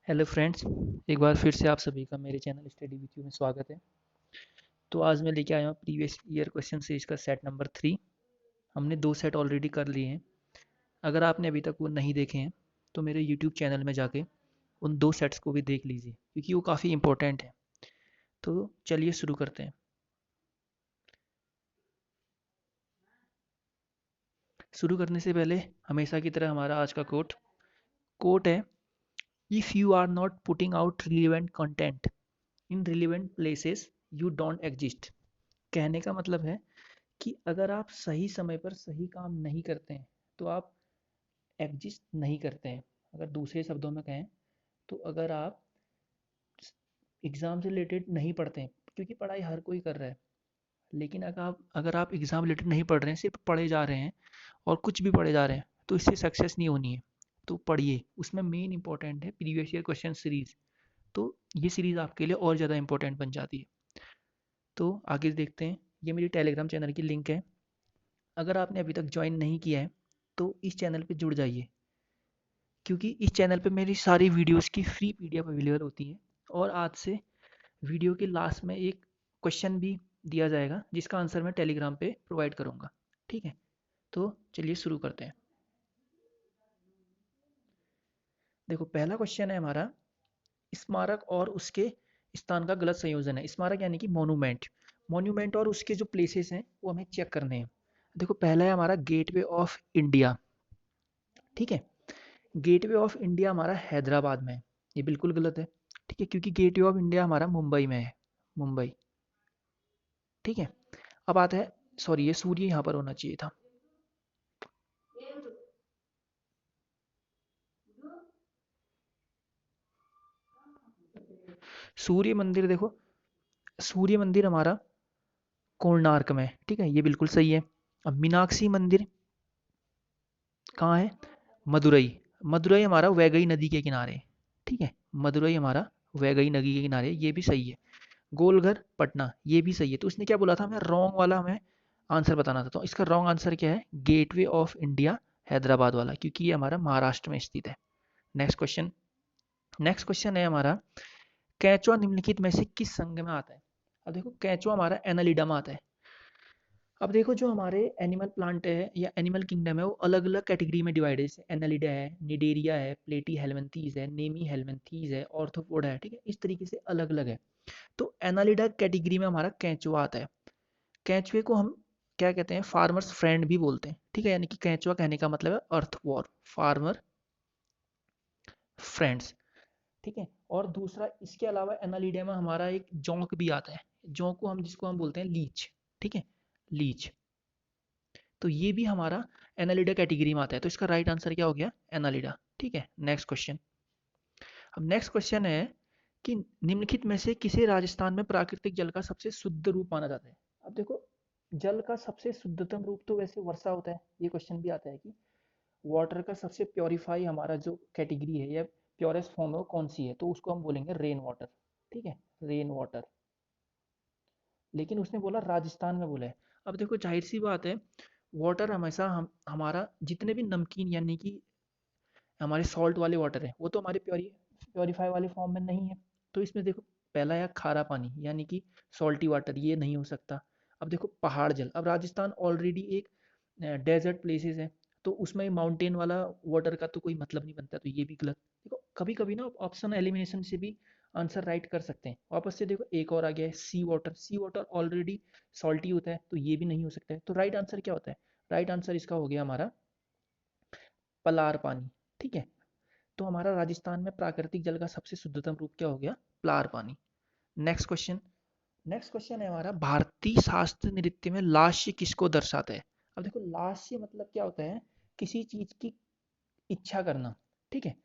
Hello friends, एक बार फिर से आप सभी का मेरे चैनल स्टडी विथ यू में स्वागत है। तो आज मैं लेके आया हूँ प्रीवियस ईयर क्वेश्चन सीरीज का सेट नंबर 3। हमने 2 सेट ऑलरेडी कर लिए हैं। अगर आपने अभी तक वो नहीं देखे हैं तो मेरे यूट्यूब चैनल में जाके उन 2 सेट्स को भी देख लीजिए क्योंकि वो काफ़ी इंपॉर्टेंट है। तो चलिए शुरू करते हैं। शुरू करने से पहले हमेशा की तरह हमारा आज का कोट कोट है, if you are not putting out relevant content in relevant places you don't exist. कहने का मतलब है कि अगर आप सही समय पर सही काम नहीं करते हैं तो आप एग्जिस्ट नहीं करते हैं। अगर दूसरे शब्दों में कहें तो अगर आप एग्ज़ाम से रिलेटेड नहीं पढ़ते हैं, क्योंकि पढ़ाई हर कोई कर रहा है, लेकिन अगर आप एग्ज़ाम रिलेटेड नहीं पढ़ रहे हैं, सिर्फ पढ़े जा रहे हैं और कुछ भी पढ़े जा रहे हैं, तो इससे सक्सेस नहीं होनी है। तो पढ़िए, उसमें मेन इंपॉर्टेंट है प्रीवियस ईयर क्वेश्चन सीरीज। तो ये सीरीज आपके लिए और ज़्यादा इंपॉर्टेंट बन जाती है। तो आगे देखते हैं। ये मेरी टेलीग्राम चैनल की लिंक है। अगर आपने अभी तक ज्वाइन नहीं किया है तो इस चैनल पे जुड़ जाइए, क्योंकि इस चैनल पे मेरी सारी वीडियोस की फ्री पीडीएफ अवेलेबल होती है। और आज से वीडियो के लास्ट में एक क्वेश्चन भी दिया जाएगा जिसका आंसर मैं टेलीग्राम पे प्रोवाइड करूँगा। ठीक है, तो चलिए शुरू करते हैं। देखो, पहला क्वेश्चन है हमारा, स्मारक और उसके स्थान का गलत संयोजन है। स्मारक यानी कि मोनूमेंट, मोन्यूमेंट और उसके जो प्लेसेस हैं वो हमें चेक करने हैं। देखो, पहला है हमारा गेटवे ऑफ इंडिया। ठीक है, गेटवे ऑफ इंडिया हमारा हैदराबाद में है। ये बिल्कुल गलत है। ठीक है, क्योंकि गेटवे ऑफ इंडिया हमारा मुंबई में है, मुंबई। ठीक है, अब आता है, सॉरी ये सूर्य यहाँ पर होना चाहिए था। सूर्य मंदिर, देखो सूर्य मंदिर हमारा कोणार्क में है। ठीक है, ये बिल्कुल सही है। अब मीनाक्षी मंदिर कहाँ है? मदुरई। मदुरई हमारा वैगई नदी के किनारे। ठीक है, मदुरई हमारा वैगई नदी के किनारे, ये भी सही है। गोलघर पटना, ये भी सही है। तो उसने क्या बोला था, हमें रॉन्ग वाला हमें आंसर बताना था। तो इसका रॉन्ग आंसर क्या है? गेटवे ऑफ इंडिया हैदराबाद वाला, क्योंकि ये हमारा महाराष्ट्र में स्थित है। Next question. नेक्स्ट क्वेश्चन है हमारा, कैचवा निम्नलिखित में से किस संघ में आता है? अब देखो, कैचवा हमारा एनालिडा में आता है। अब देखो, जो हमारे एनिमल प्लांट है या एनिमल किंगडम है वो अलग अलग कैटेगरी में डिवाइड है। जैसे एनालिडा है, निडेरिया है, प्लेटी हेलमिंथीज है, नेमी हेलमिंथीज है, ऑर्थोपोडा है। ठीक है, इस तरीके से अलग अलग है। तो एनालिडा कैटेगरी में हमारा कैचुआ आता है। कैचुए को हम क्या कहते हैं? फार्मर्स फ्रेंड भी बोलते हैं। ठीक है, यानी कि कैचुआ कहने का मतलब है अर्थवॉर, फार्मर फ्रेंड्स। ठीक है, और दूसरा इसके अलावा एनालिडा में हमारा एक जोंक भी आता है। जोंक को हम जिसको हम बोलते हैं लीच। ठीक है, लीच। तो ये भी हमारा एनालिडा कैटेगरी में आता है। तो इसका राइट आंसर क्या हो गया? एनालिडा। ठीक है, नेक्स्ट क्वेश्चन। अब नेक्स्ट क्वेश्चन है कि निम्नलिखित में से किसे राजस्थान में प्राकृतिक जल का सबसे शुद्ध रूप माना जाता है? अब देखो, जल का सबसे शुद्धतम रूप तो वैसे वर्षा होता है। ये क्वेश्चन भी आता है कि वाटर का सबसे प्योरीफाई हमारा जो कैटेगरी है या प्योरेस्ट फॉर्म है वो कौन सी है? तो उसको हम बोलेंगे रेन वाटर। ठीक है, रेन वाटर। लेकिन उसने बोला राजस्थान में बोला है। अब देखो, जाहिर सी बात है, वाटर हमेशा हमारा जितने भी नमकीन यानी कि हमारे सॉल्ट वाले वाटर है वो तो हमारे प्योरीफाई वाले फॉर्म में नहीं है। तो इसमें देखो, पहला है खारा पानी यानी कि सॉल्टी वाटर, ये नहीं हो सकता। अब देखो, पहाड़ जल, अब राजस्थान ऑलरेडी एक डेजर्ट प्लेसेस है, तो उसमें माउंटेन वाला वाटर का तो कोई मतलब नहीं बनता। तो ये भी गलत। देखो, कभी कभी ना ऑप्शन एलिमिनेशन से भी आंसर राइट कर सकते हैं। वापस से देखो, एक और आ गया है सी वाटर। सी वाटर ऑलरेडी सॉल्टी होता है, तो ये भी नहीं हो सकता है। तो राइट आंसर क्या होता है? राइट आंसर इसका हो गया हमारा पलार पानी। ठीक है, तो हमारा राजस्थान में प्राकृतिक जल का सबसे शुद्धतम रूप क्या हो गया? पलार पानी। Next question. नेक्स्ट क्वेश्चन है हमारा, भारतीय शास्त्रीय नृत्य में लास्य किसको दर्शाता है? अब देखो, लास्य मतलब क्या होता है? किसी चीज की इच्छा करना। ठीक है,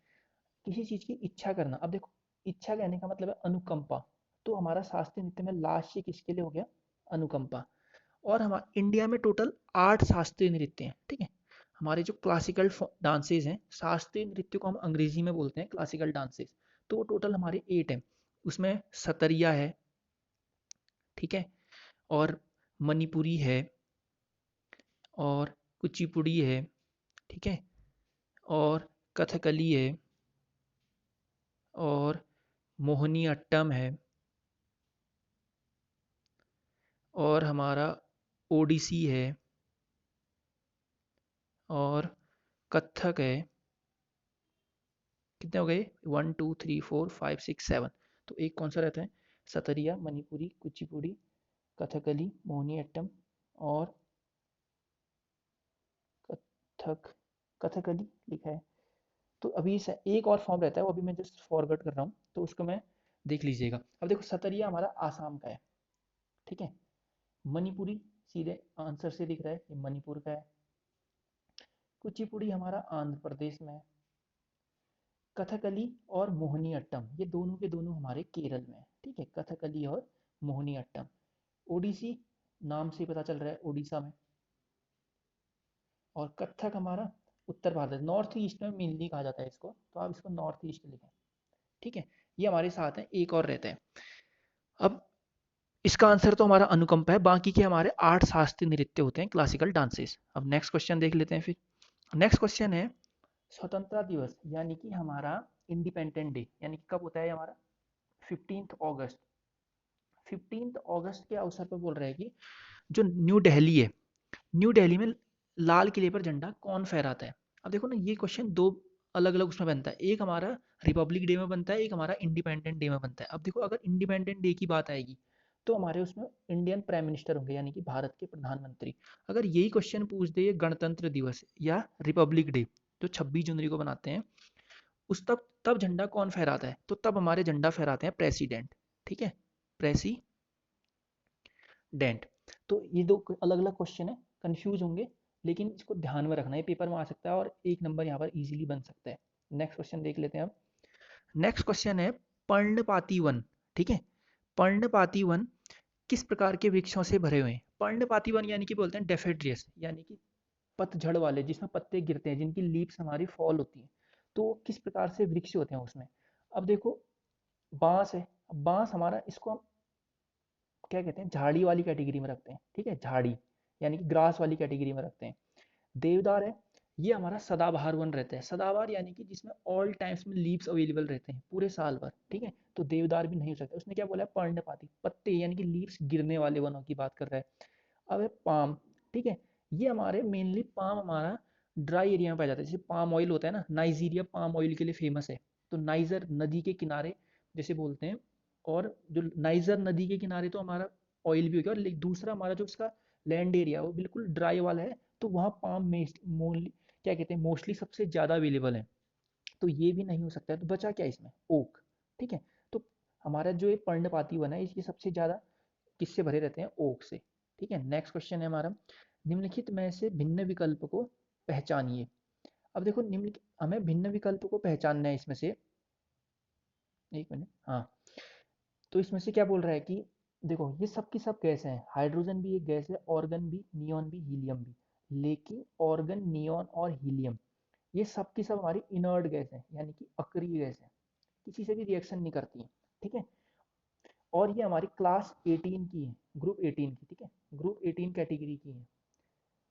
किसी चीज की इच्छा करना। अब देखो, इच्छा कहने का मतलब है अनुकंपा। तो हमारा शास्त्रीय नृत्य में लास्य किसके लिए हो गया? अनुकंपा। और हमारे इंडिया में टोटल 8 शास्त्रीय नृत्य हैं। ठीक है, हमारे जो क्लासिकल डांसेस हैं, शास्त्रीय नृत्य को हम अंग्रेजी में बोलते हैं क्लासिकल डांसेस। तो वो टोटल हमारे 8 हैं। उसमें सतरिया है, ठीक है, और मणिपुरी है, और कुचिपुड़ी है, ठीक है, और कथकली है, और मोहिनी अट्टम है, और हमारा ओडिसी है, और कथक है। कितने हो गए? 1 2 3 4 5 6 7। तो एक कौन सा रहता है? सतरिया, मणिपुरी, कुचिपुड़ी, कथकली, मोहिनीअट्टम और कथक, कथकली लिखा है। तो अभी एक और फॉर्म रहता है, वो अभी मैं जस्ट फॉरवर्ड कर रहा हूँ, तो उसको मैं देख लीजिएगा। अब देखो, सतरिया हमारा आसाम का है, ठीक है। मणिपुरी सीधे आंसर से दिख रहा है, ये मणिपुर का है। कुचिपुड़ी हमारा आंध्र प्रदेश में है। कथकली और मोहिनीअट्टम ये दोनों के दोनों हमारे केरल में है, ठीक है, कथकली और मोहिनीअट्टम। ओडिसी नाम से पता चल रहा है उड़ीसा में। और कथक हमारा उत्तर भारत, नॉर्थ ईस्ट में मेनली कहा जाता है इसको, तो आप इसको नॉर्थ ईस्ट लिखें, ठीक है। ये हमारे साथ है, एक और रहता है। अब इसका आंसर तो हमारा अनुकंपा है, बाकी के हमारे 8 शास्त्रीय नृत्य होते हैं, क्लासिकल डांसेस। अब नेक्स्ट क्वेश्चन देख लेते हैं फिर। नेक्स्ट क्वेश्चन है स्वतंत्रता दिवस यानी कि हमारा इंडिपेंडेंट डे यानी कि कब होता है हमारा? 15 अगस्त। 15 अगस्त के अवसर पर बोल रहे हैं कि जो न्यू दिल्ली है, न्यू दिल्ली में लाल किले पर झंडा कौन फहराता है? अब देखो ना, ये क्वेश्चन दो अलग अलग उसमें बनता है, एक हमारा रिपब्लिक डे में बनता है, एक हमारा इंडिपेंडेंट डे में बनता है। अब देखो, अगर इंडिपेंडेंट डे की बात आएगी तो हमारे उसमें इंडियन प्राइम मिनिस्टर होंगे यानी कि भारत के प्रधानमंत्री। अगर यही क्वेश्चन पूछ दे गणतंत्र दिवस या रिपब्लिक डे जो 26 जनवरी को बनाते हैं, उस तब झंडा कौन फहराता है? तो तब हमारे झंडा फहराते हैं प्रेसिडेंट, ठीक है, प्रेसिडेंट। तो ये दो अलग अलग क्वेश्चन है, कंफ्यूज होंगे, लेकिन इसको ध्यान में रखना है, पेपर में आ सकता है और एक नंबर यहाँ पर इजीली बन सकता है। नेक्स्ट क्वेश्चन देख लेते हैं अब। नेक्स्ट क्वेश्चन है पर्णपाती वन, ठीक है। पर्णपाती वन किस प्रकार के वृक्षों से भरे हुए हैं? पर्णपाती वन यानी कि बोलते हैं डेफेड्रियस, यानी कि पतझड़ वाले, जिसमें पत्ते गिरते हैं, जिनकी लीव्स हमारी फॉल होती है। तो किस प्रकार से वृक्ष होते हैं उसमें? अब देखो, बांस है। अब बांस हमारा, इसको हम क्या कहते हैं, झाड़ी वाली कैटेगरी में रखते हैं, ठीक है, झाड़ी यानी कि ग्रास वाली कैटेगरी में रखते हैं। देवदार है, ये हमारा सदाबहार वन रहता है। सदाबहार यानी कि जिसमें ऑल टाइम्स में लीव्स अवेलेबल रहते हैं पूरे साल भर, ठीक है। तो देवदार भी नहीं हो सकता। उसने क्या बोला है? पर्णपाती, पत्ते यानी कि लीव्स गिरने वाले वनों की बात कर रहा है। अब है पाम, ठीक है। ये हमारे मेनली पाम हमारा ड्राई एरिया में पाया जाता है। जैसे पाम ऑयल होता है ना, नाइजीरिया पाम ऑयल के लिए फेमस है। तो नाइजर नदी के किनारे जैसे बोलते हैं, और जो नाइजर नदी के किनारे तो हमारा ऑयल भी हो गया, और दूसरा हमारा जो उसका लैंड एरिया वो बिल्कुल ड्राई वाला है, तो वहाँ पाम में क्या कहते हैं, मोस्टली सबसे ज़्यादा अवेलेबल है। तो ये भी नहीं हो सकता है, तो बचा क्या इसमें? ओक, ठीक है। तो हमारा जो ये पर्णपाती वन है, इसके सबसे ज़्यादा किससे भरे रहते हैं? ओक से, ठीक है। नेक्स्ट क्वेश्चन है हमारा, निम्नलिखित में से भिन्न विकल्प को पहचानिए। अब देखो, निम्नलिखित हमें भिन्न विकल्प को पहचानना है इसमें से। एक मिनट, हाँ। तो इसमें से क्या बोल रहा है कि देखो, ये सब की सब गैस हैं, हाइड्रोजन भी एक गैस है, ऑर्गन भी, नियॉन भी, हीलियम भी। लेकिन ऑर्गन, नियॉन और हीलियम ये सब की सब हमारी इनर्ट गैस है, यानी कि अक्रिय गैस है, किसी से भी रिएक्शन नहीं करती है, ठीक है। और ये हमारी क्लास 18 की है, ग्रुप 18 की, ठीक है, ग्रुप 18 कैटेगरी की है।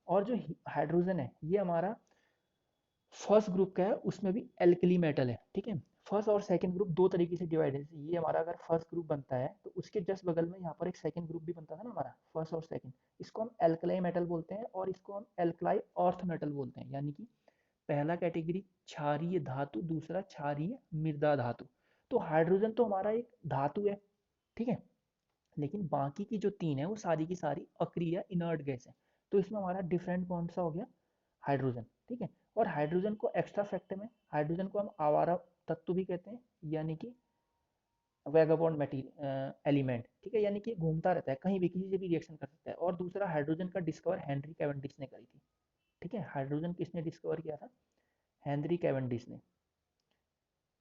और जो हाइड्रोजन है, ये हमारा फर्स्ट ग्रुप का है, उसमें भी एल्कली मेटल है, ठीक है। फर्स्ट और सेकंड ग्रुप दो तरीके से डिवाइड है। ये हमारा अगर फर्स्ट ग्रुप बनता है, तो उसके जस्ट बगल में यहाँ पर एक सेकंड ग्रुप भी बनता था ना हमारा, फर्स्ट और सेकंड। इसको हम एल्कलाई मेटल बोलते हैं, और इसको हम एल्कलाई अर्थ मेटल बोलते हैं। यानी कि पहला कैटेगरी क्षारीय धातु, दूसरा क्षारीय मृदा धातु। तो हाइड्रोजन तो हमारा एक धातु है, ठीक है, लेकिन बाकी की जो तीन है वो सारी की सारी अक्रिय इनर्ट गैस है। तो इसमें हमारा डिफरेंट कौन सा हो गया? हाइड्रोजन, ठीक है। और हाइड्रोजन को एक्स्ट्रा फैक्ट में, हाइड्रोजन को हम आवारा तत्व भी कहते हैं, यानी कि वैगाबॉन्ड मटेरियल एलिमेंट, ठीक है, यानी कि घूमता रहता है, कहीं भी किसी से भी रिएक्शन कर सकता है। और दूसरा, हाइड्रोजन का डिस्कवर हेनरी कैवेंडिश ने करी थी, ठीक है। हाइड्रोजन किसने डिस्कवर किया था? हेनरी कैवेंडिश ने,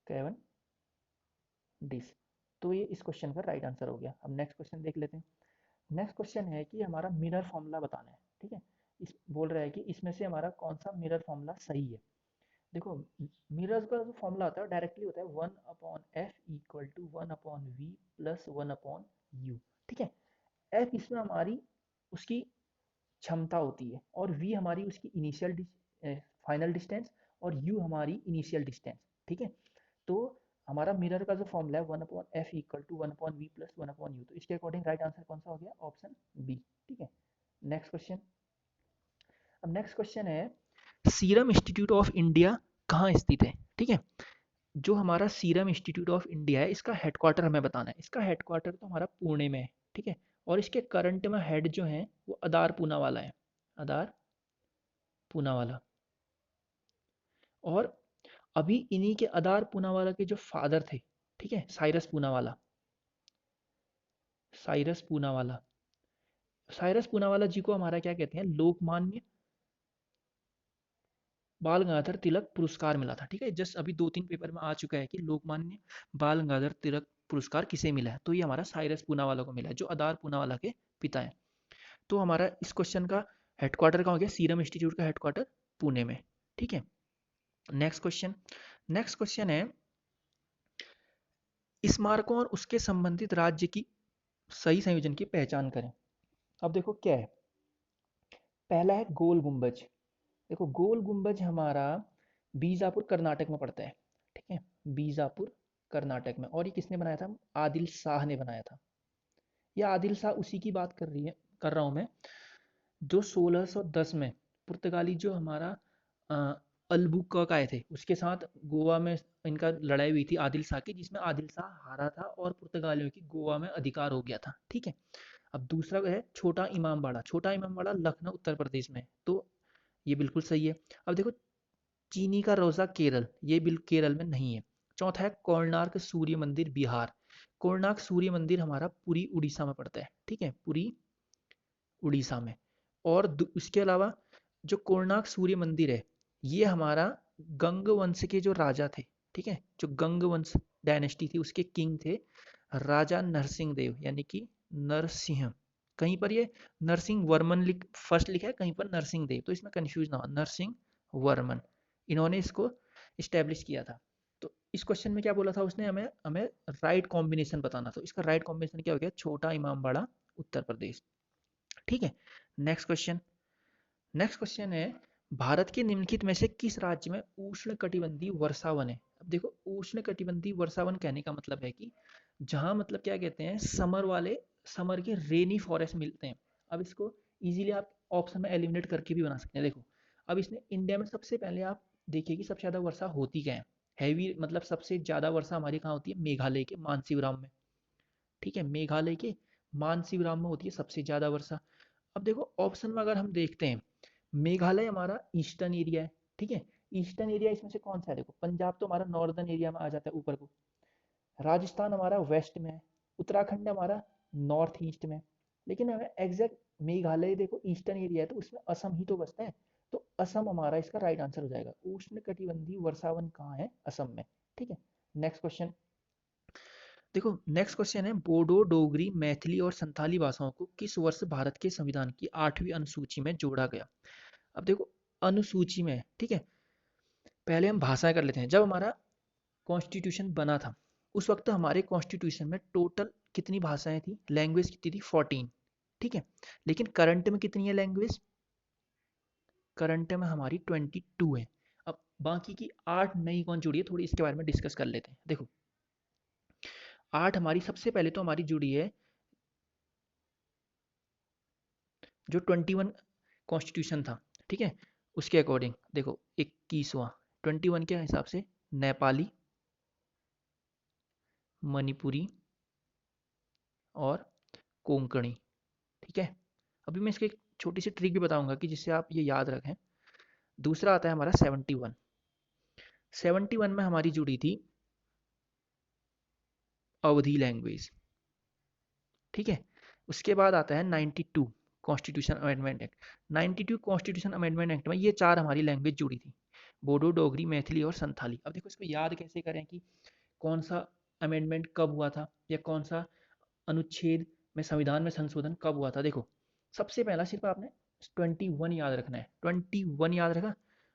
कैवेंडिश। तो ये इस क्वेश्चन का राइट आंसर हो गया। अब नेक्स्ट क्वेश्चन देख लेते हैं। नेक्स्ट क्वेश्चन है कि हमारा मिरर फॉर्मूला बताना है, ठीक है। इस बोल रहा है कि इसमें से हमारा कौन सा मिरर फॉर्मूला सही है। देखो, मिरर्स का जो फॉर्मूला होता है डायरेक्टली होता है 1/f=1/v+1/u, ठीक है। एफ इसमें हमारी उसकी क्षमता होती है, और वी हमारी उसकी इनिशियल फाइनल डिस्टेंस, और यू हमारी इनिशियल डिस्टेंस, ठीक है। तो हमारा मिरर का जो फॉर्मूला है 1/f equal to 1/v plus 1/u, तो इसके अकॉर्डिंग राइट आंसर कौन सा हो गया? Option B. ठीक है, नेक्स्ट क्वेश्चन। अब नेक्स्ट क्वेश्चन है, सीरम इंस्टीट्यूट ऑफ इंडिया कहाँ स्थित है? ठीक है, जो हमारा सीरम इंस्टीट्यूट ऑफ इंडिया है, इसका हेडक्वार्टर हमें बताना है। इसका हेडक्वार्टर तो हमारा पुणे में है। ठीक है, और इसके करंट में हेड जो है वो अदार पूनावाला है, अदार पूनावाला। और अभी इन्हीं के अदार पूनावाला के जो फादर थे, ठीक है, साइरस पूनावाला, साइरस पूनावाला, साइरस पूनावाला जी को हमारा क्या कहते हैं? लोकमान्य बाल गंगाधर तिलक पुरस्कार मिला था। ठीक है, जस्ट अभी 2-3 पेपर में आ चुका है कि लोकमान्य बाल गंगाधर तिलक पुरस्कार किसे मिला है, तो ये हमारा साइरस पूनावाला को मिला है, जो अदार पूनावाला के पिता है। तो हमारा इस क्वेश्चन का हेडक्वार्टर कहाँ हो गया? सीरम इंस्टीट्यूट का हेडक्वार्टर पुणे में। ठीक है, नेक्स्ट क्वेश्चन। नेक्स्ट क्वेश्चन है, स्मारकों और उसके संबंधित राज्य की सही संयोजन की पहचान करें। अब देखो क्या है, पहला है गोल गुंबज। देखो गोल गुंबज हमारा बीजापुर कर्नाटक में पड़ता है। ठीक है, बीजापुर कर्नाटक में, और ये किसने बनाया था? आदिल शाह ने बनाया था। या आदिल शाह उसी की बात कर रहा हूँ मैं, जो 1610 में पुर्तगाली जो हमारा अलबुकर्क आए थे, उसके साथ गोवा में इनका लड़ाई हुई थी आदिल शाह की, जिसमें आदिल शाह हारा था और पुर्तगालियों की गोवा में अधिकार हो गया था। ठीक है, अब दूसरा है छोटा इमामबाड़ा। छोटा इमामबाड़ा लखनऊ उत्तर प्रदेश में, तो ये बिल्कुल सही है। अब देखो चीनी का रोजा केरल, ये बिल केरल में नहीं है। चौथा है कोणार्क सूर्य मंदिर बिहार। कोणार्क सूर्य मंदिर हमारा पुरी उड़ीसा में पड़ता है। ठीक है, पुरी उड़ीसा में। और इसके अलावा जो कोणार्क सूर्य मंदिर है, ये हमारा गंग वंश के जो राजा थे, ठीक है, जो गंग वंश डायनेस्टी थी, उसके किंग थे राजा नरसिंह देव, यानी कि नरसिंह। कहीं पर ये नरसिंह वर्मन फर्स्ट लिखा है, कहीं पर नरसिंह देव, तो इसमें कंफ्यूज ना हो, नरसिंह वर्मन, इन्होंने इसको इस्टेब्लिश किया था। तो इस क्वेश्चन में क्या बोला था उसने? हमें हमें राइट कॉम्बिनेशन बताना। तो इसका राइट कॉम्बिनेशन क्या हो गया? छोटा इमामबाड़ा उत्तर प्रदेश। ठीक है, नेक्स्ट क्वेश्चन। नेक्स्ट क्वेश्चन है, भारत के निम्नलिखित में से किस राज्य में उष्णकटिबंधीय वर्षावन है? अब देखो उष्णकटिबंधीय वर्षावन कहने का मतलब है कि जहां मतलब क्या कहते हैं, समर के रेनी फॉरेस्ट मिलते हैं। अब इसको इजीली आप ऑप्शन में एलिमिनेट करके भी बना सकते हैं। देखो अब इसने इंडिया में सबसे पहले आप देखिए कि सबसे ज्यादा वर्षा होती क्या है, हैवी मतलब सबसे ज्यादा वर्षा हमारी कहाँ होती है? मेघालय के मानसीवराम में। ठीक है, मेघालय के मानसीवराम में होती है सबसे ज्यादा वर्षा। अब देखो ऑप्शन में अगर हम देखते हैं, मेघालय हमारा ईस्टर्न एरिया है। ठीक है, ईस्टर्न एरिया इसमें से कौन सा है? देखो पंजाब तो हमारा नॉर्दर्न एरिया में आ जाता है ऊपर को, राजस्थान हमारा वेस्ट में है, उत्तराखंड हमारा नॉर्थ ईस्ट में। लेकिन हमें एग्जैक्ट मेघालय देखो ईस्टर्न एरिया है, तो उसमें असम ही तो बसता है, तो असम हमारा इसका राइट आंसर हो जाएगा। उष्ण कटिबंधीय वर्षावन कहाँ है? असम में। ठीक है, नेक्स्ट क्वेश्चन। देखो नेक्स्ट क्वेश्चन है, बोडो डोगरी मैथिली और संथाली भाषाओं को किस वर्ष भारत के संविधान की 8वीं अनुसूची में जोड़ा गया? अब देखो अनुसूची में, ठीक है, पहले हम भाषाएं कर लेते हैं। जब हमारा कॉन्स्टिट्यूशन बना था, उस वक्त हमारे कॉन्स्टिट्यूशन में टोटल कितनी भाषाएं थी? लैंग्वेज कितनी थी? 14। ठीक है, लेकिन करंट में कितनी है लैंग्वेज? करंट में हमारी 22 है। अब बाकी की 8 नई कौन जुड़ी है, थोड़ी इसके बारे में डिस्कस कर लेते हैं। देखो 8 हमारी सबसे पहले तो हमारी जुड़ी है जो 21 कॉन्स्टिट्यूशन था। ठीक है, उसके अकॉर्डिंग देखो 21वां 21 के हिसाब से नेपाली, मणिपुरी और कोंकणी। ठीक है, अभी मैं इसकी एक छोटी सी ट्रिक भी बताऊंगा कि जिससे आप ये याद रखें। दूसरा आता है हमारा 71। 71 में हमारी जुड़ी थी अवधी लैंग्वेज। ठीक है, उसके बाद आता है 92 constitution amendment act. 92 constitution amendment act में ये 4 हमारी लैंग्वेज जुड़ी थी, बोडो, डोगरी, मैथिली और संथाली। अब देखो इसको याद कैसे करें कि कौन सा अमेंडमेंट कब हुआ था, या कौन सा अनुच्छेद में संविधान में संशोधन कब हुआ था। देखो सबसे पहला सिर्फ आपने 21 याद रखना है, 21 याद रखा।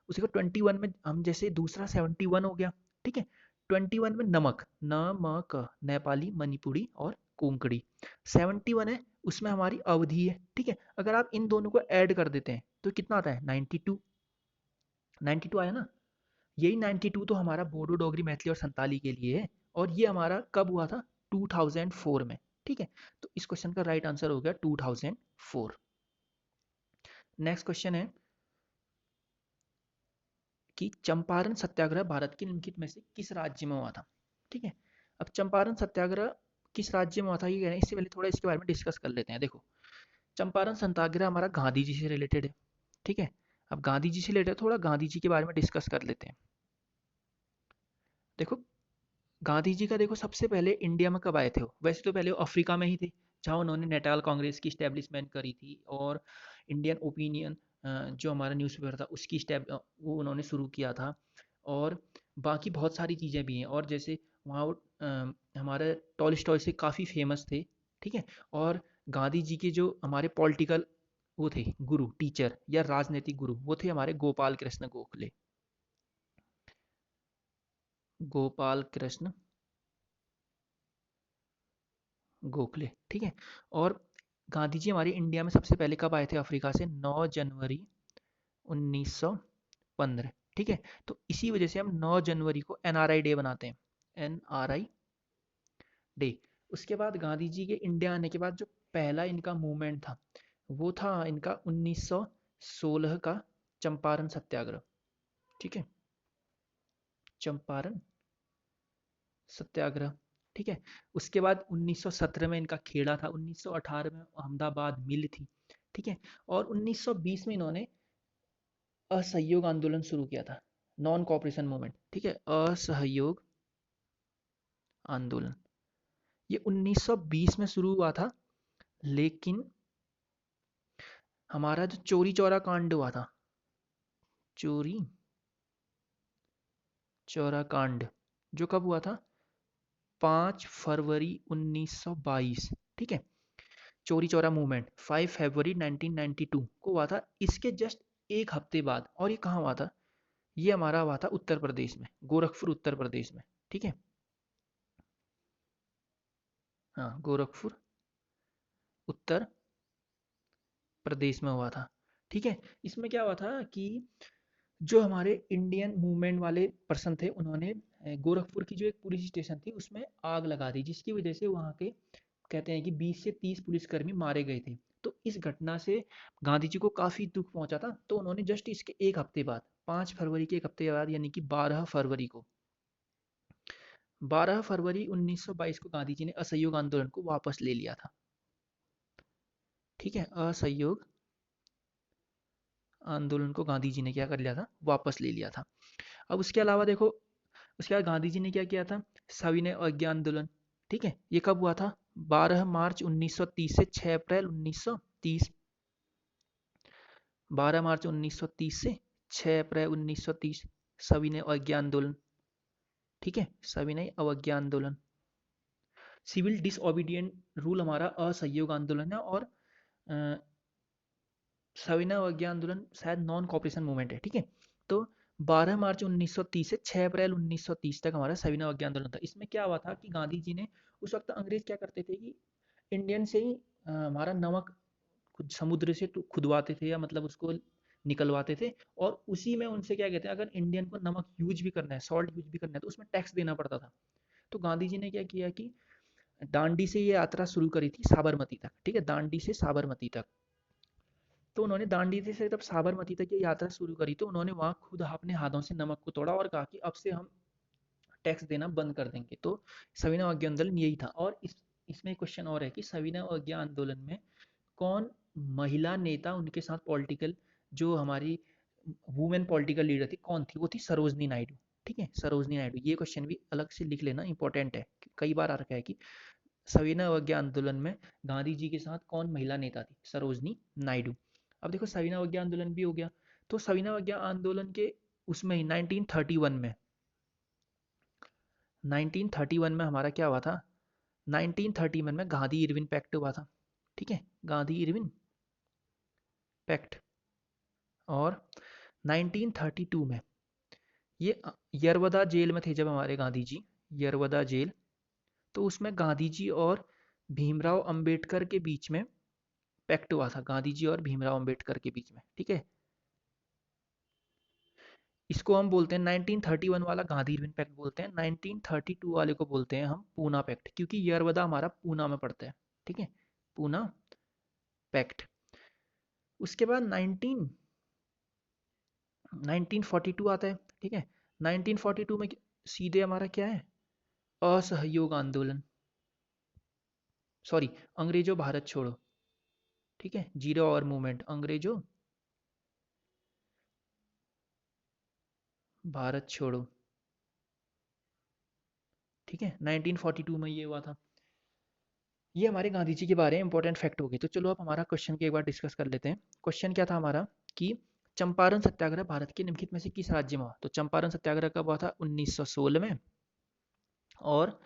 उसी को 21 में हम जैसे दूसरा 71 हो गया। ठीक है, 21 में नमक, नमक, नेपाली, मणिपुरी और कोंकणी। 71 है, उसमें हमारी अवधि है। ठीक है, अगर आप इन दोनों को ऐड कर देते हैं तो कितना आता है? 92। 92 आया ना, यही 92 तो हमारा बोडो, डोगरी, मैथिली और संताली के लिए है, और ये हमारा कब हुआ था? 2004 में। ठीक है, तो इस क्वेश्चन का राइट आंसर हो गया 2004। नेक्स्ट क्वेश्चन है कि चंपारण सत्याग्रह भारत के निम्नलिखित में से किस राज्य में हुआ था? ठीक है, अब चंपारण सत्याग्रह किस राज्य में हुआ था ये कह रहे हैं। इससे पहले थोड़ा इसके बारे में डिस्कस कर लेते हैं। देखो, चंपारण सत्याग्रह हमारा गांधी जी से रिलेटेड है। ठीक है, अब गांधी जी से रिलेटेड थोड़ा गांधी जी के बारे में डिस्कस कर लेते हैं। देखो, गांधी जी का देखो सबसे पहले इंडिया में कब आए थे? वो वैसे तो पहले वो अफ्रीका में ही थे, जहाँ उन्होंने नेटाल कांग्रेस की स्टैब्लिशमेंट करी थी, और इंडियन ओपिनियन जो हमारा न्यूज़पेपर था उसकी वो उन्होंने शुरू किया था। और बाकी बहुत सारी चीज़ें भी हैं, और जैसे वहाँ वो हमारे टॉलस्टॉय से काफ़ी फेमस थे। ठीक है, और गांधी जी के जो हमारे पॉलिटिकल वो थे गुरु, टीचर या राजनीतिक गुरु, वो थे हमारे गोपाल कृष्ण गोखले। गोपाल कृष्ण गोखले। ठीक है, और गांधी जी हमारे इंडिया में सबसे पहले कब आए थे अफ्रीका से? 9 जनवरी 1915। ठीक है, तो इसी वजह से हम 9 जनवरी को एनआरआई डे बनाते हैं, एनआरआई डे। उसके बाद गांधी जी के इंडिया आने के बाद जो पहला इनका मूवमेंट था वो था इनका 1916 का चंपारण सत्याग्रह। ठीक है, चंपारण सत्याग्रह। ठीक है, उसके बाद 1917 में इनका खेड़ा था, 1918 में अहमदाबाद मिल थी। ठीक है, और 1920 में इन्होंने असहयोग आंदोलन शुरू किया था, नॉन कॉपरेशन मूवमेंट। ठीक है, असहयोग आंदोलन ये 1920 में शुरू हुआ था। लेकिन हमारा जो चोरी चौरा कांड हुआ था, चोरी चौरा कांड, जो कब हुआ था? 5 फरवरी 1922। ठीक है, चोरी चौरा मूवमेंट 5 फरवरी 1992 को हुआ था। इसके जस्ट एक हफ्ते बाद, और ये कहाँ हुआ था? ये हमारा हुआ था उत्तर प्रदेश में, गोरखपुर उत्तर प्रदेश में। ठीक है, हाँ, गोरखपुर उत्तर प्रदेश में हुआ था। ठीक है, इसमें क्या हुआ था कि जो हमारे इंडियन मूवमेंट वाले पर्सन थे, उन्होंने गोरखपुर की जो एक पुलिस स्टेशन थी उसमें आग लगा दी, जिसकी वजह से वहाँ के कहते हैं कि 20 से 30 पुलिसकर्मी मारे गए थे। तो इस घटना से गांधी जी को काफ़ी दुख पहुंचा था। तो उन्होंने जस्ट इसके एक हफ्ते बाद, 5 फरवरी के एक हफ्ते बाद, यानी कि 12 फरवरी को, 12 फरवरी 1922 को गांधी जी ने असहयोग आंदोलन को वापस ले लिया था। ठीक है, असहयोग आंदोलन को गांधी जी ने क्या कर लिया था? वापस ले लिया था। अब उसके अलावा देखो, उसके बाद गांधी जी ने क्या किया था? सविनय अवज्ञा आंदोलन। ठीक है, ये कब हुआ था? 12 मार्च 1930 से 6 अप्रैल 1930। 12 मार्च 1930 से 6 अप्रैल 1930, सविनय अवज्ञा आंदोलन। ठीक है, सविनय अवज्ञा आंदोलन। सिविल डिसओबीडियंट रूल हमारा असहयोग आंदोलन है, और सविनय अवज्ञा आंदोलन शायद नॉन कॉपरेशन मूवमेंट है। ठीक है, तो 12 मार्च 1930 से 6 अप्रैल 1930 तक हमारा सविनय अवज्ञा आंदोलन था। इसमें क्या हुआ था कि गांधी जी ने, उस वक्त अंग्रेज क्या करते थे कि इंडियन से ही हमारा नमक खुद समुद्र से तो खुदवाते थे, या मतलब उसको निकलवाते थे, और उसी में उनसे क्या कहते हैं, अगर इंडियन को नमक यूज भी करना है, सॉल्ट यूज भी करना है, तो उसमें टैक्स देना पड़ता था। तो गांधी जी ने क्या किया कि दांडी से ये यात्रा शुरू करी थी साबरमती तक। ठीक है, दांडी से साबरमती तक। तो उन्होंने दांडी से जब साबरमती तक ये यात्रा शुरू करी, तो उन्होंने वहाँ खुद अपने हाथों से नमक को तोड़ा और कहा कि अब से हम टैक्स देना बंद कर देंगे। तो सविनय अवज्ञा आंदोलन यही था। और इसमें क्वेश्चन और है कि सविनय अवज्ञा आंदोलन में कौन महिला नेता उनके साथ पॉलिटिकल, जो हमारी वुमेन पॉलिटिकल लीडर थी, कौन थी? वो थी सरोजनी नायडू। ठीक है, सरोजनी नायडू। ये क्वेश्चन भी अलग से लिख लेना, इंपॉर्टेंट है। कई बार आ रखा है कि सविनय अवज्ञा आंदोलन में गांधी जी के साथ कौन महिला नेता थी? सरोजनी नायडू। अब देखो, सविनय अवज्ञा आंदोलन भी हो गया। तो सविनय अवज्ञा आंदोलन के उसमें ही 1931 में, 1931 में हमारा क्या हुआ था? 1931 में गांधी इरविन पैक्ट हुआ था। ठीक है, गांधी इरविन पैक्ट। और 1932 में ये यरवदा जेल में थे जब हमारे गांधी जी, यरवदा जेल। तो उसमें गांधी जी और भीमराव अंबेडकर के बीच में पैक्ट हुआ था, गांधी जी और भीमराव अंबेडकर के बीच में। ठीक है, इसको हम बोलते हैं 1931 वाला गांधी इरविन पैक्ट बोलते हैं, 1932 वाले को बोलते हैं हम पूना पैक्ट, क्योंकि यरवदा हमारा पूना में पड़ता है। ठीक है, पूना पैक्ट। उसके बाद 1942 आता है। ठीक है, 1942 में सीधे हमारा क्या है, असहयोग आंदोलन, सॉरी, अंग्रेजों भारत छोड़ो। ठीक है, जीरो आवर मूवमेंट, अंग्रेजों भारत छोड़ो। ठीक है, 1942 में ये हुआ था। ये हमारे गांधी जी के बारे में इंपॉर्टेंट फैक्ट हो गए। तो चलो अब हमारा क्वेश्चन की एक बार डिस्कस कर लेते हैं। क्वेश्चन क्या था हमारा कि चंपारण सत्याग्रह भारत के निम्नलिखित में से किस राज्य में हुआ? तो चंपारण सत्याग्रह कब हुआ था? 1916 में। और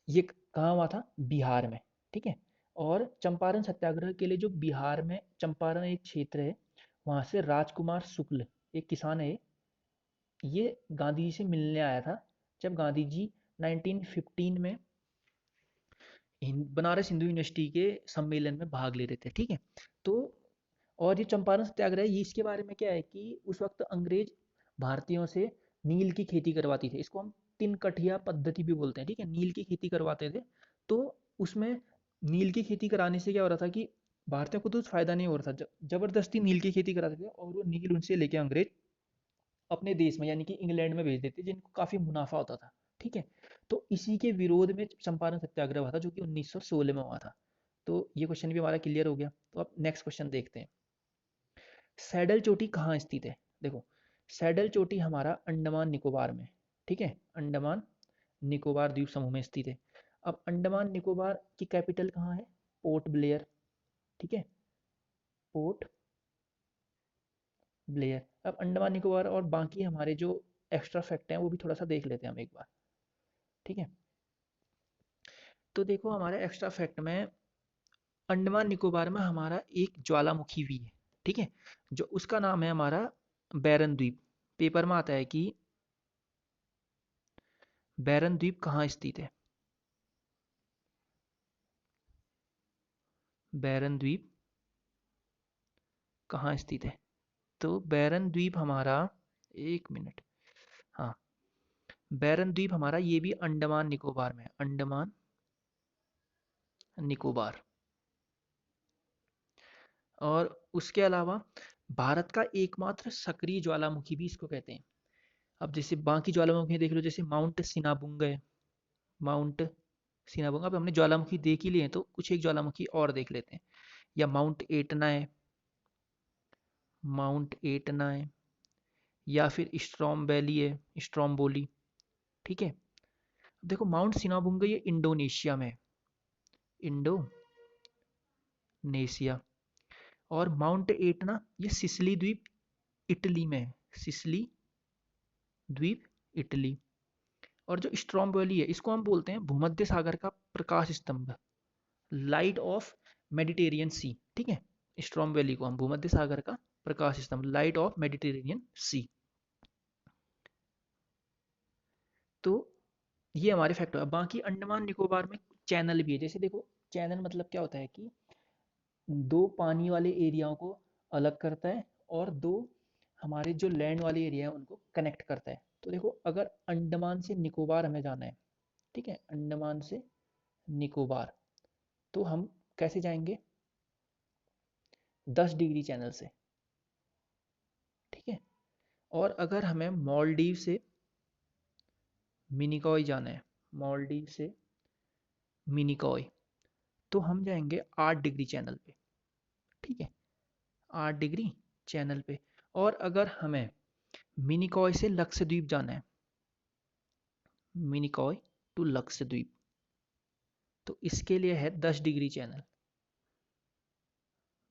ये कहाँ हुआ था? बिहार में। ठीक है, और चंपारण सत्याग्रह के लिए जो बिहार में चंपारण एक क्षेत्र है, वहाँ से राजकुमार शुक्ल, एक किसान है, ये गांधी जी से मिलने आया था जब गांधी जी 1915 में बनारस हिंदू यूनिवर्सिटी के सम्मेलन में भाग ले रहे थे। ठीक है, तो और ये चंपारण सत्याग्रह, ये इसके बारे में क्या है कि उस वक्त अंग्रेज भारतीयों से नील की खेती करवाती थे। इसको हम तिनकठिया पद्धति भी बोलते हैं। ठीक है, नील की खेती करवाते थे। तो उसमें नील की खेती कराने से क्या हो रहा था कि भारतीयों को तो फायदा नहीं हो रहा था, जबरदस्ती नील की खेती कराते थे, और वो नील उनसे लेके अंग्रेज अपने देश में यानी कि इंग्लैंड में भेज देते, जिनको काफी मुनाफा होता था। ठीक है, तो इसी के विरोध में चंपारण सत्याग्रह हुआ था, जो कि 1916 में हुआ था। तो ये क्वेश्चन भी हमारा क्लियर हो गया। तो अब नेक्स्ट क्वेश्चन देखते हैं। सैडल चोटी कहाँ स्थित है? देखो, सैडल चोटी हमारा अंडमान निकोबार में। ठीक है, अंडमान निकोबार द्वीप समूह में स्थित है। अब अंडमान निकोबार की कैपिटल कहाँ है? Port Blair. ठीक है, पोर्ट ब्लेयर। अब अंडमान निकोबार और बाकी हमारे जो एक्स्ट्रा फैक्ट हैं वो भी थोड़ा सा देख लेते हैं हम एक बार। ठीक है, तो देखो हमारे एक्स्ट्रा फैक्ट में अंडमान निकोबार में हमारा एक ज्वालामुखी भी है। ठीक है, जो उसका नाम है हमारा बैरन द्वीप। पेपर में आता है कि बैरन द्वीप कहाँ स्थित है? बैरन द्वीप कहाँ स्थित है? तो बैरन द्वीप हमारा, एक मिनट, हाँ, बैरन द्वीप हमारा ये भी अंडमान निकोबार में है, अंडमान निकोबार। और उसके अलावा भारत का एकमात्र सक्रिय ज्वालामुखी भी इसको कहते हैं। अब जैसे बाकी ज्वालामुखी देख लो, जैसे माउंट सिनाबुंग है, माउंट सिनाबुंग। अब हमने ज्वालामुखी देख ही लिए हैं, तो कुछ एक ज्वालामुखी और देख लेते हैं। या माउंट एटना है, माउंट एटना है, या फिर स्ट्रॉम वैली है, स्ट्रॉम्बोली। ठीक है, देखो माउंट सिनाबुंग ये इंडोनेशिया में है, इंडोनेशिया। और माउंट एटना ये सिसिली द्वीप, इटली में है, सिसिली द्वीप, इटली। और जो स्ट्रॉम वैली है, इसको हम बोलते हैं भूमध्य सागर का प्रकाश स्तंभ, लाइट ऑफ मेडिटेरियन सी। ठीक है, स्ट्रॉम वैली को हम भूमध्य सागर का प्रकाश स्तंभ, लाइट ऑफ मेडिटेरेनियन सी। तो ये हमारे फैक्टर है। बाकी अंडमान निकोबार में चैनल भी है। जैसे देखो, चैनल मतलब क्या होता है कि दो पानी वाले एरियाओं को अलग करता है, और दो हमारे जो लैंड वाले एरिया है उनको कनेक्ट करता है। तो देखो, अगर अंडमान से निकोबार हमें जाना है, ठीक है, अंडमान से निकोबार, तो हम कैसे जाएंगे? 10 डिग्री चैनल से। ठीक है, और अगर हमें मालदीव से मिनिकॉय जाना है, मालदीव से मिनिकॉय, तो हम जाएंगे 8 डिग्री चैनल पे। ठीक है, 8 डिग्री चैनल पे। और अगर हमें मिनिकॉय से लक्षद्वीप जाना है, मिनिकॉय टू लक्षद्वीप, तो इसके लिए है 10 डिग्री चैनल,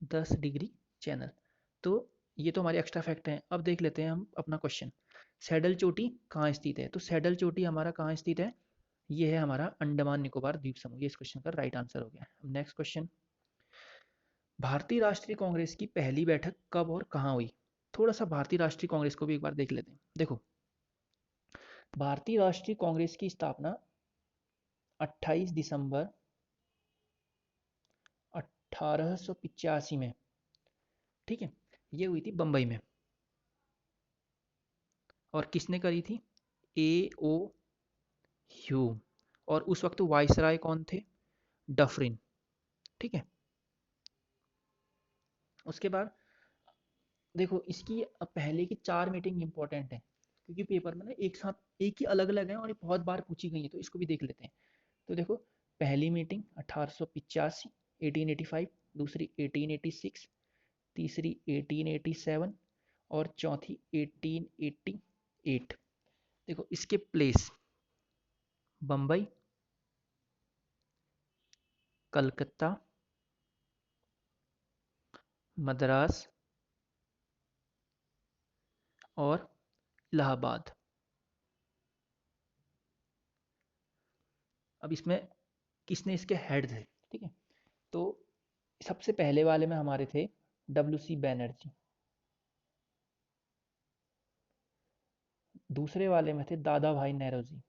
10 डिग्री चैनल। तो ये तो हमारे एक्स्ट्रा फैक्ट हैं। अब देख लेते हैं हम अपना क्वेश्चन। सैडल चोटी कहाँ स्थित है? तो सैडल चोटी हमारा कहाँ स्थित है? ये है हमारा अंडमान निकोबार द्वीप समूह। ये इस क्वेश्चन का राइट आंसर हो गया। नेक्स्ट क्वेश्चन, भारतीय राष्ट्रीय कांग्रेस की पहली बैठक कब और कहाँ हुई? थोड़ा सा भारतीय राष्ट्रीय कांग्रेस को भी एक बार देख लेते हैं। देखो, भारतीय राष्ट्रीय कांग्रेस की स्थापना 28 दिसंबर 1885 में, ठीक है, ये हुई थी बंबई में। और किसने करी थी? ए ओ ह्यूम। और उस वक्त वाइसराय कौन थे? डफरिन। ठीक है। उसके बाद देखो इसकी पहले की 4 मीटिंग इंपॉर्टेंट है, क्योंकि पेपर में ना एक साथ एक ही अलग अलग है और ये बहुत बार पूछी गई है, तो इसको भी देख लेते हैं। तो देखो, पहली मीटिंग 1885 1885, दूसरी 1886, तीसरी 1887 और चौथी 1888। देखो इसके प्लेस, बम्बई, कलकत्ता, मद्रास और इलाहाबाद। अब इसमें किसने इसके हेड थे? ठीक है, तो सबसे पहले वाले में हमारे थे डब्ल्यू सी बैनर्जी, दूसरे वाले में थे दादा भाई नेरोजी,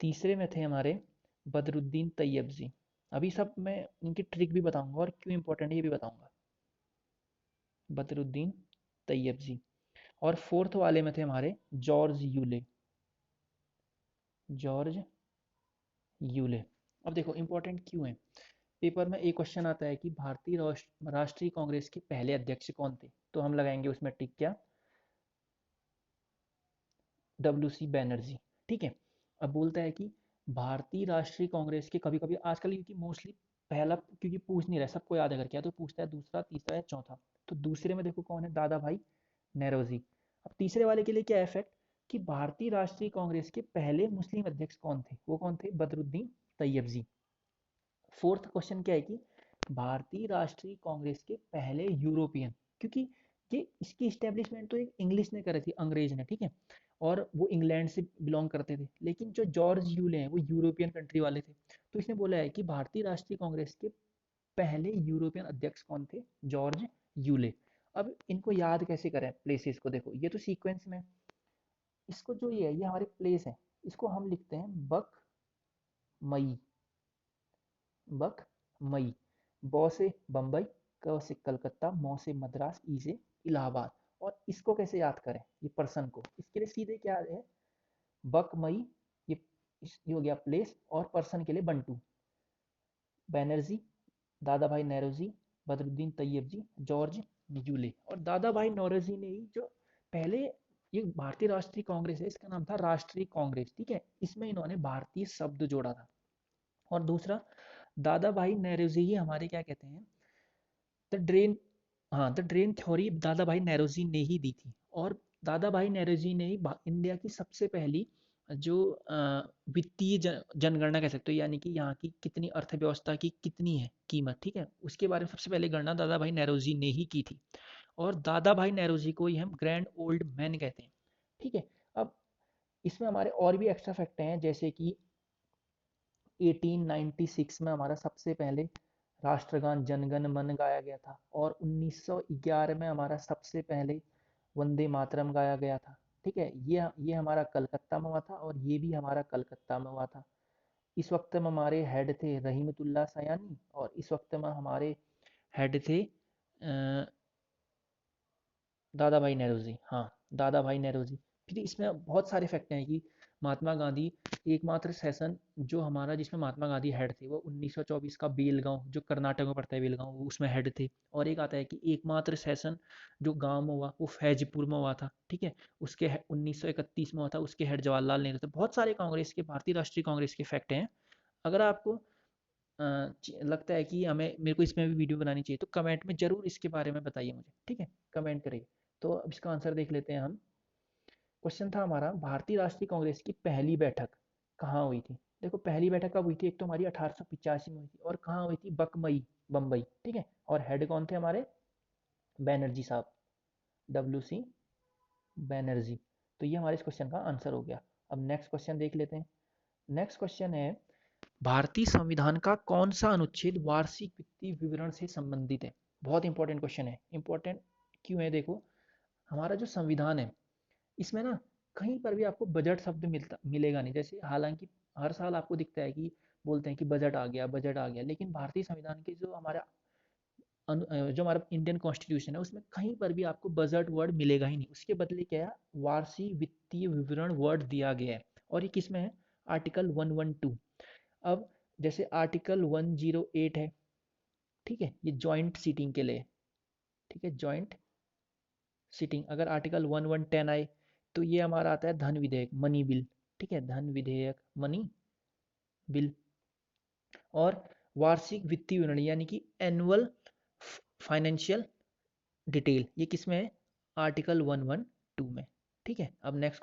तीसरे में थे हमारे बदरुद्दीन तैयब जी। अभी सब मैं इनकी ट्रिक भी बताऊंगा और क्यों इंपॉर्टेंट है ये भी बताऊंगा। बदरुद्दीन तैयब जी। और फोर्थ वाले में थे हमारे जॉर्ज यूले, जॉर्ज यूले। अब देखो इंपॉर्टेंट क्यों है, पेपर में एक क्वेश्चन आता है कि भारतीय राष्ट्रीय कांग्रेस के पहले अध्यक्ष कौन थे, तो हम लगाएंगे उसमें टिक क्या? W C Banerjee. ठीक है। अब बोलता है कि भारतीय राष्ट्रीय कांग्रेस के, कभी कभी आजकल क्योंकि मोस्टली पहला क्योंकि पूछ नहीं रहा, सबको याद है करके, या तो पूछता है दूसरा, तीसरा या चौथा। तो दूसरे में देखो कौन है? दादा भाई नेरोजी। अब तीसरे वाले के लिए क्या इफेक्ट, कि भारतीय राष्ट्रीय कांग्रेस के पहले मुस्लिम अध्यक्ष कौन थे? वो कौन थे? बदरुद्दीन तैयब जी। फोर्थ क्वेश्चन क्या है कि भारतीय राष्ट्रीय कांग्रेस के पहले यूरोपियन, क्योंकि ये इसकी इस्टेब्लिशमेंट तो एक इंग्लिश ने करी थी, अंग्रेज ने। ठीक है। और वो इंग्लैंड से बिलोंग करते थे, लेकिन जो जॉर्ज यूले हैं वो यूरोपियन कंट्री वाले थे। तो इसने बोला है कि भारतीय राष्ट्रीय कांग्रेस के पहले यूरोपियन अध्यक्ष कौन थे? George Yule. अब इनको याद कैसे करें प्लेसेस को? देखो ये तो सीक्वेंस में, इसको जो ये हमारे प्लेस है, इसको हम लिखते हैं बक मई। बक मई। बौ से बम्बई, क से कलकत्ता, मौ से मद्रास, ई से इलाहाबाद। और इसको कैसे याद करें, ये पर्सन को? इसके लिए सीधे क्या है, बक मई, ये ये हो गया प्लेस, और पर्सन के लिए बंटू, बैनर्जी, दादा भाई नेरोजी, बदरुद्दीन तैयब जी, जॉर्ज यूले। और दादा भाई नौरोजी ने ही जो पहले, ये भारतीय राष्ट्रीय कांग्रेस है, इसका नाम था राष्ट्रीय कांग्रेस। ठीक है। इसमें इन्होंने भारतीय शब्द जोड़ा था। और दूसरा, दादा भाई नेरोजी ही हमारे क्या कहते हैं, द ड्रेन, हाँ द ड्रेन थ्योरी दादा भाई नेरोजी ने ही दी थी। और दादा भाई नेरोजी ने ही इंडिया की सबसे पहली जो वित्तीय जनगणना कह सकते हो, यानी कि यहाँ की कितनी अर्थव्यवस्था की कितनी है कीमत, ठीक है, उसके बारे में सबसे पहले गणना दादा भाई नेरोजी ने ही की थी। और दादा भाई नेरोजी को ही हम ग्रैंड ओल्ड मैन कहते हैं। ठीक है। अब इसमें हमारे और भी एक्स्ट्रा फैक्ट हैं, जैसे कि 1896 में हमारा सबसे पहले राष्ट्रगान जनगण मन गाया गया था। और 1911 में हमारा सबसे पहले वंदे मातरम गाया गया था। ठीक है। ये हमारा कलकत्ता में हुआ था, और ये भी हमारा कलकत्ता में हुआ था। इस वक्त में हमारे हेड थे रहीमतुल्लाह सयानी, और इस वक्त में हमारे हेड थे दादा भाई नेहरूजी। हाँ, दादा भाई नेहरूजी। फिर इसमें बहुत सारे फैक्ट हैं कि महात्मा गांधी, एकमात्र सेशन जो हमारा जिसमें महात्मा गांधी हेड थे, वो 1924 का बेलगांव, जो कर्नाटक में पड़ता है बेलगांव, वो उसमें हेड थे। और एक आता है कि एकमात्र सेशन जो गांव में हुआ वो फैजपुर में हुआ था। ठीक है। उसके 1931 में हुआ था, उसके हेड जवाहरलाल नेहरू थे। बहुत सारे कांग्रेस के, भारतीय राष्ट्रीय कांग्रेस के फैक्ट हैं। अगर आपको लगता है कि हमें मेरे को इसमें भी वीडियो बनानी चाहिए, तो कमेंट में जरूर इसके बारे में बताइए मुझे। ठीक है, कमेंट करिए। तो अब इसका आंसर देख लेते हैं हम। क्वेश्चन था हमारा, भारतीय राष्ट्रीय कांग्रेस की पहली बैठक कहाँ हुई थी? देखो पहली बैठक कब हुई थी, एक तो हमारी 1885 में हुई थी, और कहाँ हुई थी? बकमई, बम्बई। ठीक है। और हेड कौन थे हमारे? बैनर्जी साहब, डब्ल्यू सी बैनर्जी। तो ये हमारे इस क्वेश्चन का आंसर हो गया। अब नेक्स्ट क्वेश्चन देख लेते हैं। नेक्स्ट क्वेश्चन है, भारतीय संविधान का कौन सा अनुच्छेद वार्षिक वित्तीय विवरण से संबंधित है? बहुत इंपॉर्टेंट क्वेश्चन है। इंपॉर्टेंट क्यों है? देखो, हमारा जो संविधान है, इसमें ना कहीं पर भी आपको बजट शब्द मिलेगा नहीं। जैसे हालांकि हर साल आपको दिखता है कि बोलते हैं कि बजट आ गया, बजट आ गया, लेकिन भारतीय संविधान के जो हमारा जो हमारा इंडियन कॉन्स्टिट्यूशन है उसमें कहीं पर भी आपको बजट वर्ड मिलेगा ही नहीं, उसके बदले क्या है, वार्षिक वित्तीय विवरण वर्ड दिया गया है। और ये किस में है, आर्टिकल 112। अब जैसे आर्टिकल 108 है, ठीक है, ये जॉइंट सीटिंग के लिए, ठीक है, जॉइंट सीटिंग। अगर आर्टिकल 1110 आए तो ये हमारा आता है धन विधेयक, मनी बिल, ठीक है, धन विधेयक, मनी बिल। और वार्षिक वित्तीय विवरण यानी कि एनुअल फाइनेंशियल डिटेल, ये किस में है, आर्टिकल 112 में, ठीक है। अब नेक्स्ट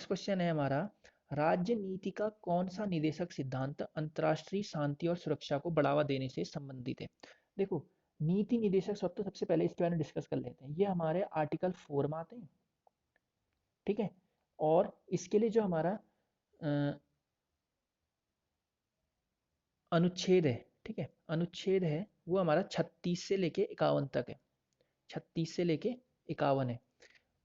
क्वेश्चन है हमारा, राज्य नीति का कौन सा निदेशक सिद्धांत अंतर्राष्ट्रीय शांति और सुरक्षा को बढ़ावा देने से संबंधित है। देखो, नीति निदेशक शब्द तो सबसे पहले इसके बारे में डिस्कस कर लेते हैं। ये हमारे आर्टिकल 4 में आते हैं, ठीक है। और इसके लिए जो हमारा अनुच्छेद है, ठीक है, अनुच्छेद है वो हमारा 36 से लेके 51 तक है, 36 से लेके 51 है।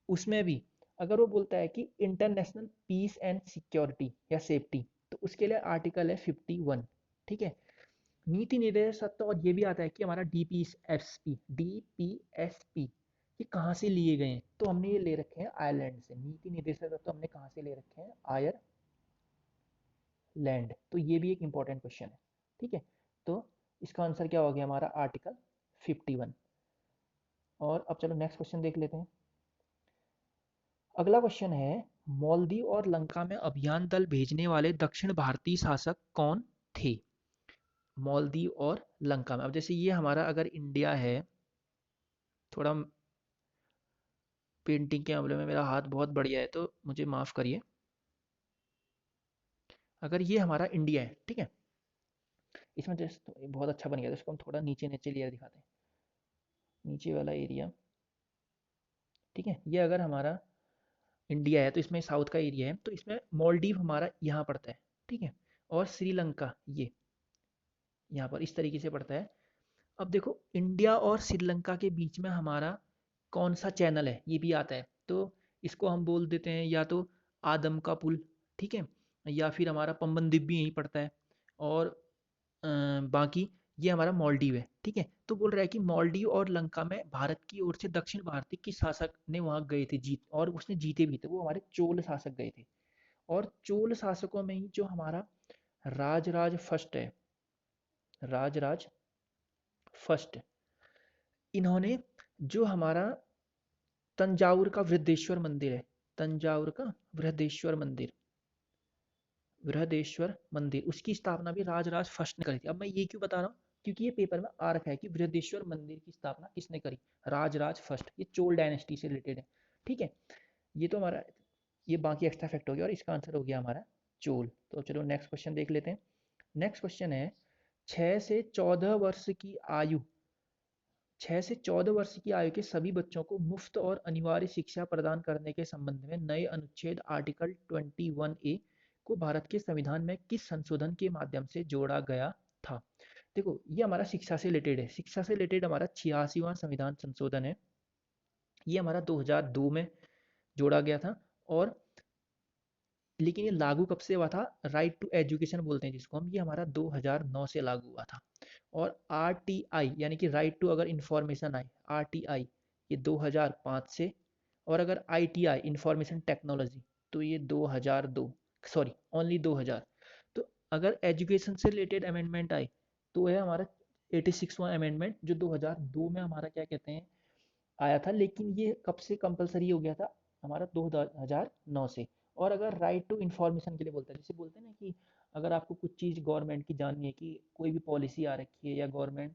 उसमें भी अगर वो बोलता है कि इंटरनेशनल पीस एंड सिक्योरिटी या सेफ्टी, तो उसके लिए आर्टिकल है 51, ठीक है। नीति निर्देशक तत्व, और ये भी आता है कि हमारा डीपीएसपी ये कहाँ से लिए गए हैं, तो हमने ये ले रखे हैं आयरलैंड से। नीति निर्देशक तत्व हमने कहाँ से ले रखे हैं, आयरलैंड। तो ये भी एक इंपॉर्टेंट क्वेश्चन है, ठीक है। तो इसका आंसर क्या हो गया हमारा, आर्टिकल 51। और अब चलो नेक्स्ट क्वेश्चन देख लेते हैं। अगला क्वेश्चन है, मालदीव और लंका में अभियान दल भेजने वाले दक्षिण भारतीय शासक कौन थे। मालदीव और लंका में, अब जैसे ये हमारा अगर इंडिया है, थोड़ा पेंटिंग के मामले में मेरा हाथ बहुत बढ़िया है तो मुझे माफ़ करिए। अगर ये हमारा इंडिया है, ठीक है, इसमें जैसे तो बहुत अच्छा बन गया, तो इसको हम थोड़ा नीचे नीचे लेयर दिखाते हैं, नीचे वाला एरिया, ठीक है। ये अगर हमारा इंडिया है तो इसमें साउथ का एरिया है, तो इसमें मालदीव हमारा यहाँ पड़ता है, ठीक है। और श्रीलंका ये यहाँ पर इस तरीके से पड़ता है। अब देखो, इंडिया और श्रीलंका के बीच में हमारा कौन सा चैनल है, ये भी आता है। तो इसको हम बोल देते हैं या तो आदम का पुल, ठीक है, या फिर हमारा पंबनदीप भी यहीं पड़ता है। और बाकी ये हमारा मालदीव है, ठीक है। तो बोल रहा है कि मालदीव और लंका में भारत की ओर से दक्षिण भारतीय किस शासक ने वहाँ गए थे, जीत, और उसने जीते भी थे, वो हमारे चोल शासक गए थे। और चोल शासकों में ही जो हमारा राजराज फर्स्ट है, राजराज फर्स्ट, इन्होंने जो हमारा तंजावुर का बृहदेश्वर मंदिर है, तंजावुर का बृहदेश्वर मंदिर, उसकी स्थापना भी राजराज फर्स्ट ने करी थी। अब मैं ये क्यों बता रहा हूँ, क्योंकि ये पेपर में आ रखा है कि बृहदेश्वर मंदिर की स्थापना किसने करी, राजराज फर्स्ट। ये चोल डायनेस्टी से रिलेटेड है, ठीक है। ये तो हमारा, ये बाकी एक्स्ट्रा फैक्ट हो गया, और इसका आंसर हो गया हमारा चोल। तो चलो नेक्स्ट क्वेश्चन देख लेते हैं। नेक्स्ट क्वेश्चन है, 6 से 14 वर्ष की आयु 6 से 14 वर्ष की आयु के सभी बच्चों को मुफ्त और अनिवार्य शिक्षा प्रदान करने के संबंध में नए अनुच्छेद आर्टिकल 21A को भारत के संविधान में किस संशोधन के माध्यम से जोड़ा गया था। देखो, ये हमारा शिक्षा से रिलेटेड है, शिक्षा से रिलेटेड हमारा 86वां संविधान संशोधन है। ये हमारा 2002 में जोड़ा गया था। और लेकिन ये लागू कब से हुआ था, राइट टू एजुकेशन बोलते हैं जिसको हम, ये हमारा 2009 से लागू हुआ था। और आरटीआई यानी कि राइट टू अगर इंफॉर्मेशन आए, आरटीआई ये 2005 से। और अगर आईटीआई इंफॉर्मेशन टेक्नोलॉजी, तो ये 2002, सॉरी ओनली 2000। तो अगर एजुकेशन से रिलेटेड अमेंडमेंट आए तो है हमारा 86वां अमेंडमेंट, जो 2002 में हमारा क्या कहते हैं आया था। लेकिन ये कब से कंपलसरी हो गया था, हमारा 2009 से। और अगर राइट टू इन्फॉर्मेशन के लिए बोलता है, जैसे बोलते हैं ना कि अगर आपको कुछ चीज़ गवर्नमेंट की जाननी है, कि कोई भी पॉलिसी आ रखी है या गवर्नमेंट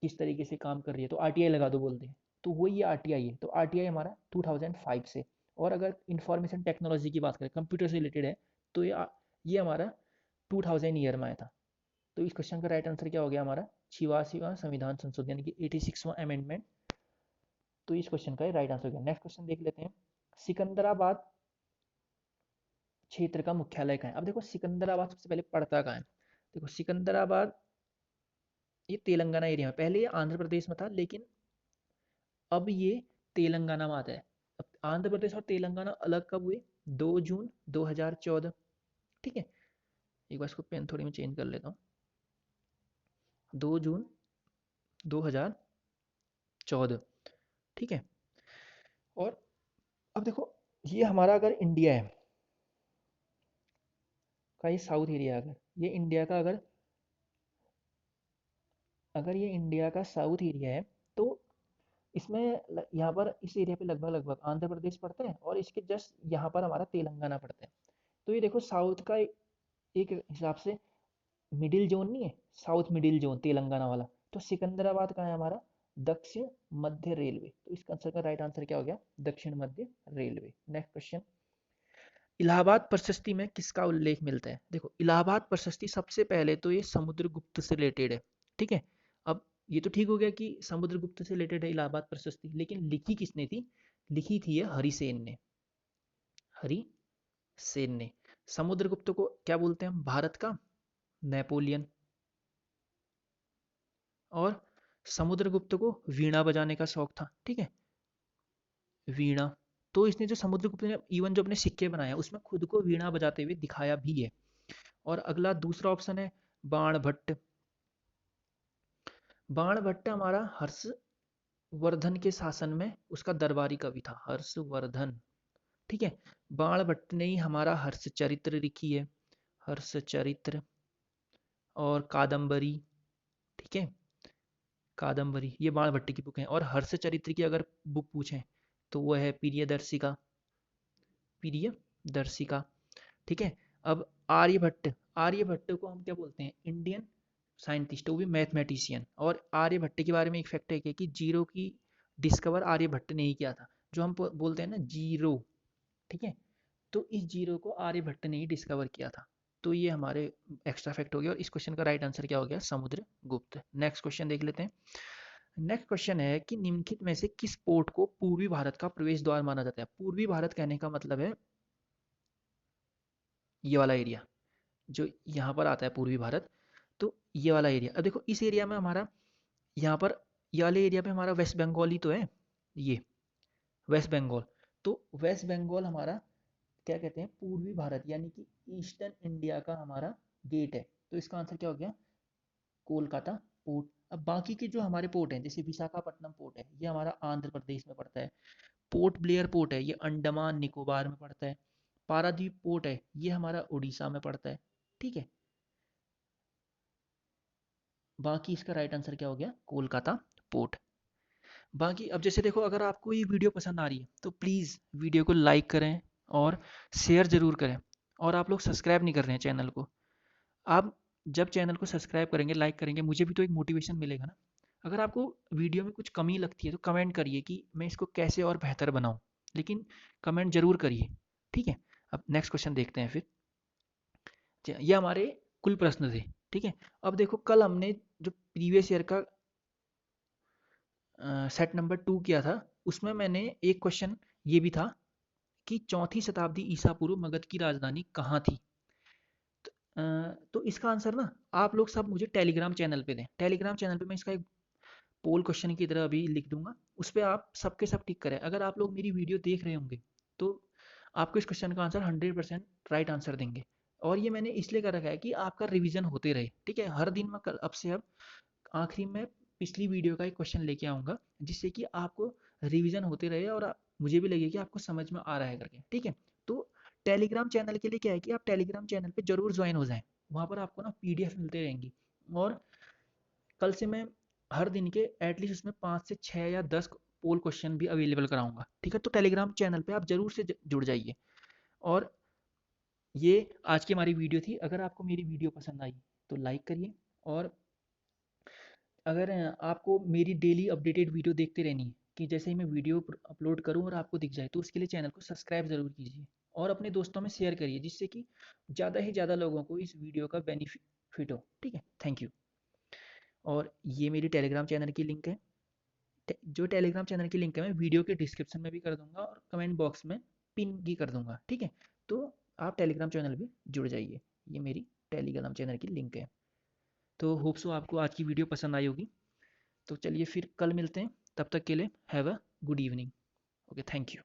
किस तरीके से काम कर रही है, तो आरटीआई लगा दो बोलते हैं। तो वही ये आरटीआई है। तो आरटीआई हमारा 2005 से। और अगर इंफॉर्मेशन टेक्नोलॉजी की बात करें, कंप्यूटर से रिलेटेड है, तो ये हमारा 2000 ईयर में आया था। तो इस क्वेश्चन का राइट आंसर क्या हो गया हमारा, 86वां संविधान संशोधन यानी कि 86वां अमेंडमेंट। तो इस क्वेश्चन का राइट आंसर हो गया। नेक्स्ट क्वेश्चन देख लेते हैं, सिकंदराबाद क्षेत्र का मुख्यालय कहाँ है। अब देखो, सिकंदराबाद सबसे पहले पड़ता कहाँ है। देखो, सिकंदराबाद ये तेलंगाना एरिया में, पहले ये आंध्र प्रदेश में था, लेकिन अब ये तेलंगाना में आता है। अब आंध्र प्रदेश और तेलंगाना अलग कब हुए, 2 जून 2014, ठीक है। एक बार इसको पेन थोड़ी मैं चेंज कर लेता हूँ, 2 जून 2014, ठीक है। और अब देखो, ये हमारा अगर इंडिया है का, ये साउथ एरिया, अगर ये इंडिया का, अगर अगर ये इंडिया का साउथ एरिया है, तो इसमें यहाँ पर इस एरिया पे लगभग लगभग आंध्र प्रदेश पड़ता है, और इसके जस्ट यहाँ पर हमारा तेलंगाना पड़ता है। तो ये देखो साउथ का एक हिसाब से मिडिल जोन नहीं है, साउथ मिडिल जोन तेलंगाना वाला, तो सिकंदराबाद कहाँ है हमारा, दक्षिण मध्य रेलवे। तो इसका आंसर का राइट आंसर क्या हो गया, दक्षिण मध्य रेलवे। नेक्स्ट क्वेश्चन, इलाहाबाद प्रशस्ति में किसका उल्लेख मिलता है। देखो इलाहाबाद प्रशस्ति सबसे पहले तो ये समुद्रगुप्त से रिलेटेड है, ठीक है। अब ये तो ठीक हो गया कि समुद्रगुप्त से रिलेटेड है इलाहाबाद प्रशस्ति, लेकिन लिखी किसने थी, लिखी थी ये हरिसेन ने, हरिसेन ने। समुद्रगुप्त को क्या बोलते हैं हम, भारत का नेपोलियन। और समुद्रगुप्त को वीणा बजाने का शौक था, ठीक है, वीणा। तो इसने जो समुद्रगुप्त ने इवन जो अपने सिक्के बनाया उसमें खुद को वीणा बजाते हुए दिखाया भी है। और अगला दूसरा ऑप्शन है बाणभट्ट। बाणभट्ट हमारा हर्षवर्धन के शासन में उसका दरबारी कवि था, हर्षवर्धन, ठीक है। बाणभट्ट ने ही हमारा हर्षचरित्र लिखी है, हर्षचरित्र और कादम्बरी, ठीक है, कादम्बरी, ये बाणभट्ट की बुक है। और हर्षचरित्र की अगर बुक पूछें तो वो है प्रियदर्शिका, प्रियदर्शिका, ठीक है। अब आर्यभट्ट, आर्यभट्ट को हम क्या बोलते हैं, इंडियन साइंटिस्ट, वो भी मैथमेटिशियन। और आर्यभट्ट के बारे में एक फैक्ट है कि जीरो की डिस्कवर आर्यभट्ट ने ही किया था, जो हम बोलते हैं ना जीरो, ठीक है। तो इस जीरो को आर्यभट्ट ने ही डिस्कवर किया था। तो ये हमारे एक्स्ट्रा फैक्ट हो गया, और इस क्वेश्चन का राइट आंसर क्या हो गया, समुद्रगुप्त। नेक्स्ट क्वेश्चन देख लेते हैं। नेक्स्ट क्वेश्चन है कि निम्नलिखित में से किस पोर्ट को पूर्वी भारत का प्रवेश द्वार माना जाता है। पूर्वी भारत कहने का मतलब है ये वाला एरिया जो यहाँ पर आता है पूर्वी भारत, तो ये वाला एरिया। अब देखो इस एरिया में हमारा, यहाँ पर ये वाले एरिया पे हमारा वेस्ट बंगाल ही तो है, ये वेस्ट बंगाल। तो वेस्ट बंगाल हमारा क्या कहते हैं, पूर्वी भारत यानी कि ईस्टर्न इंडिया का हमारा गेट है। तो इसका आंसर क्या हो गया, कोलकाता पोर्ट। अब बाकी के जो हमारे पोर्ट हैं, जैसे विशाखापट्टनम पोर्ट है, ये हमारा आंध्र प्रदेश में पड़ता है। पोर्ट ब्लेयर पोर्ट है, ये अंडमान निकोबार में पड़ता है। पारादीप पोर्ट है, ये हमारा उड़ीसा में पड़ता है, ठीक है। बाकी इसका राइट आंसर क्या हो गया, कोलकाता पोर्ट। बाकी अब जैसे देखो, अगर आपको ये वीडियो पसंद आ रही है तो प्लीज़ वीडियो को लाइक करें और शेयर ज़रूर करें। और आप लोग सब्सक्राइब नहीं कर रहे हैं चैनल को। आप जब चैनल को सब्सक्राइब करेंगे, लाइक करेंगे, मुझे भी तो एक मोटिवेशन मिलेगा ना। अगर आपको वीडियो में कुछ कमी लगती है तो कमेंट करिए कि मैं इसको कैसे और बेहतर बनाऊं, लेकिन कमेंट जरूर करिए, ठीक है। अब नेक्स्ट क्वेश्चन देखते हैं फिर। ये हमारे कुल प्रश्न थे, ठीक है। अब देखो कल हमने जो प्रीवियस ईयर का सेट नंबर 2 किया था, उसमें मैंने एक क्वेश्चन ये भी था कि चौथी शताब्दी ईसा पूर्व मगध की राजधानी कहाँ थी। तो इसका आंसर ना आप लोग सब मुझे टेलीग्राम चैनल पे दें। टेलीग्राम चैनल पे मैं इसका एक पोल क्वेश्चन की तरह अभी लिख दूंगा, उस पर आप सबके सब टिक करें। अगर आप लोग मेरी वीडियो देख रहे होंगे तो आपको इस क्वेश्चन का आंसर 100% राइट आंसर देंगे। और ये मैंने इसलिए कर रखा है कि आपका रिवीजन होते रहे, ठीक है। हर दिन मैं अब से अब आखिरी में पिछली वीडियो का एक क्वेश्चन लेके आऊँगा, जिससे कि आपको रिवीजन होते रहे और मुझे भी लगे कि आपको समझ में आ रहा है करके, ठीक है। तो टेलीग्राम चैनल के लिए क्या है कि आप टेलीग्राम चैनल पे जरूर ज्वाइन हो जाएं, वहाँ पर आपको ना पीडीएफ मिलते रहेंगी। और कल से मैं हर दिन के एटलीस्ट उसमें 5 से 6 या 10 पोल क्वेश्चन भी अवेलेबल कराऊंगा, ठीक है। तो टेलीग्राम चैनल पे आप जरूर से जुड़ जाइए। और ये आज की हमारी वीडियो थी। अगर आपको मेरी वीडियो पसंद आई तो लाइक करिए, और अगर आपको मेरी डेली अपडेटेड वीडियो देखते रहनी है कि जैसे ही मैं वीडियो अपलोड करूं और आपको दिख जाए, तो उसके लिए चैनल को सब्सक्राइब ज़रूर कीजिए और अपने दोस्तों में शेयर करिए, जिससे कि ज़्यादा ही ज़्यादा लोगों को इस वीडियो का बेनिफिट हो, ठीक है। Thank you. और ये मेरी टेलीग्राम चैनल की लिंक है। जो टेलीग्राम चैनल की लिंक है मैं वीडियो के डिस्क्रिप्शन में भी कर दूंगा और कमेंट बॉक्स में पिन भी कर दूंगा, ठीक है। तो आप टेलीग्राम चैनल भी जुड़ जाइए, ये मेरी टेलीग्राम चैनल की लिंक है। तो होप सो आपको आज की वीडियो पसंद आई होगी। तो चलिए फिर कल मिलते हैं, तब तक के लिए have a good evening. Okay, thank you.